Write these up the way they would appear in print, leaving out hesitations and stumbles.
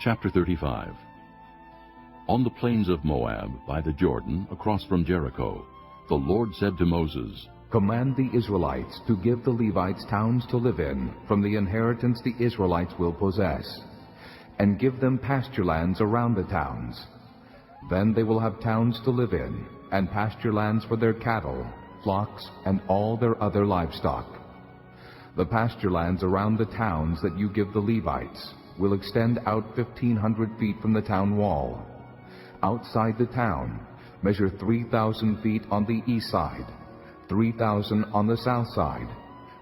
Chapter 35. On the plains of Moab, by the Jordan, across from Jericho, the Lord said to Moses, Command the Israelites to give the Levites towns to live in, from the inheritance the Israelites will possess, and give them pasture lands around the towns. Then they will have towns to live in, and pasture lands for their cattle, flocks, and all their other livestock. The pasture lands around the towns that you give the Levites will extend out 1,500 feet from the town wall. Outside the town, measure 3,000 feet on the east side, 3,000 on the south side,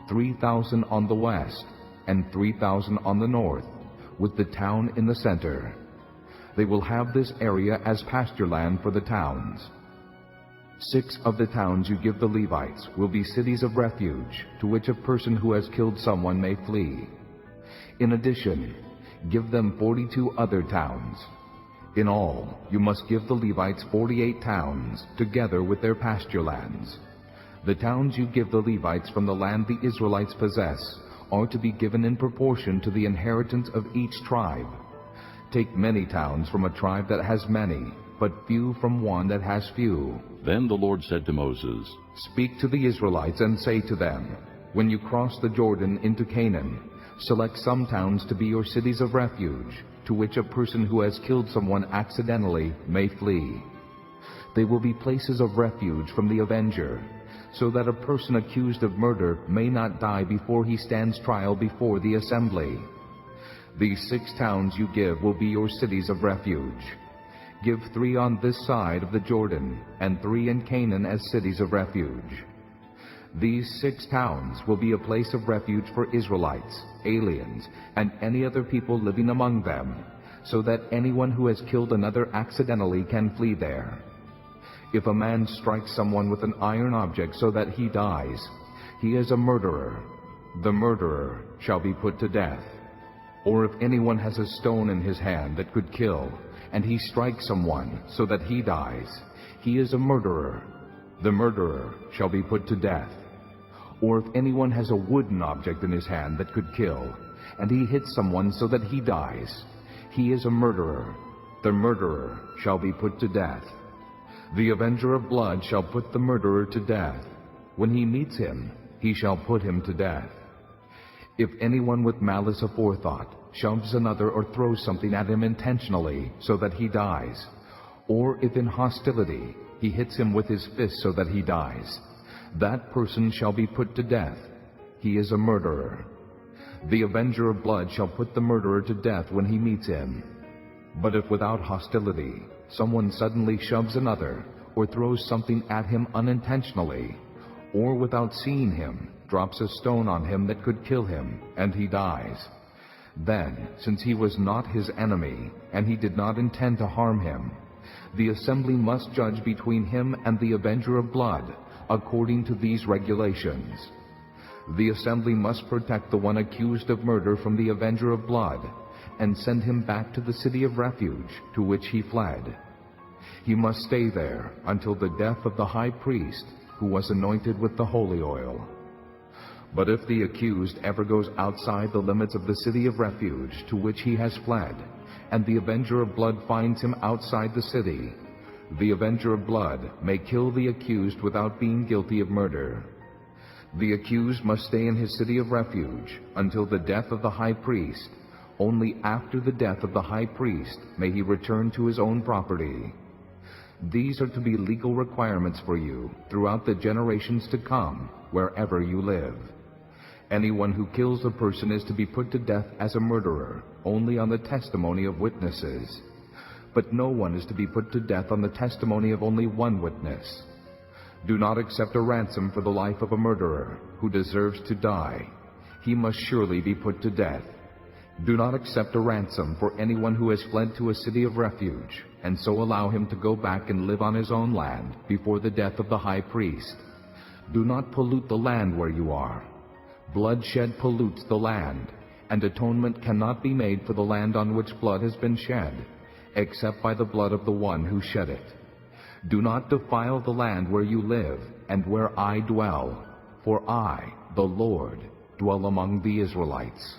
3,000 on the west, and 3,000 on the north, with the town in the center. They will have this area as pasture land for the towns. 6 of the towns you give the Levites will be cities of refuge, to which a person who has killed someone may flee. In addition, give them 42 other towns. In all, you must give the Levites 48 towns, together with their pasture lands. The towns you give the Levites from the land the Israelites possess are to be given in proportion to the inheritance of each tribe. Take many towns from a tribe that has many, but few from one that has few. Then the Lord said to Moses, Speak to the Israelites and say to them, When you cross the Jordan into Canaan, select some towns to be your cities of refuge, to which a person who has killed someone accidentally may flee. They will be places of refuge from the avenger, so that a person accused of murder may not die before he stands trial before the assembly. These 6 towns you give will be your cities of refuge. Give 3 on this side of the Jordan, and 3 in Canaan as cities of refuge. These 6 towns will be a place of refuge for Israelites, aliens, and any other people living among them, so that anyone who has killed another accidentally can flee there. If a man strikes someone with an iron object so that he dies, he is a murderer. The murderer shall be put to death. Or if anyone has a stone in his hand that could kill, and he strikes someone so that he dies, he is a murderer. The murderer shall be put to death. Or if anyone has a wooden object in his hand that could kill, and he hits someone so that he dies, he is a murderer. The murderer shall be put to death. The avenger of blood shall put the murderer to death. When he meets him, he shall put him to death. If anyone with malice aforethought shoves another or throws something at him intentionally so that he dies, or if in hostility he hits him with his fist so that he dies, that person shall be put to death. He is a murderer. The avenger of blood shall put the murderer to death when he meets him. But if without hostility someone suddenly shoves another, or throws something at him unintentionally, or without seeing him drops a stone on him that could kill him, and he dies, then, since he was not his enemy, and he did not intend to harm him, the assembly must judge between him and the avenger of blood, according to these regulations. The assembly must protect the one accused of murder from the avenger of blood, and send him back to the city of refuge to which he fled. He must stay there until the death of the high priest, who was anointed with the holy oil. But if the accused ever goes outside the limits of the city of refuge to which he has fled, and the avenger of blood finds him outside the city, the avenger of blood may kill the accused without being guilty of murder. The accused must stay in his city of refuge until the death of the high priest. Only after the death of the high priest may he return to his own property. These are to be legal requirements for you throughout the generations to come, wherever you live. Anyone who kills a person is to be put to death as a murderer, only on the testimony of witnesses. But no one is to be put to death on the testimony of only one witness. Do not accept a ransom for the life of a murderer who deserves to die. He must surely be put to death. Do not accept a ransom for anyone who has fled to a city of refuge, and so allow him to go back and live on his own land before the death of the high priest. Do not pollute the land where you are. Bloodshed pollutes the land, and atonement cannot be made for the land on which blood has been shed, except by the blood of the one who shed it. Do not defile the land where you live and where I dwell, for I, the Lord, dwell among the Israelites.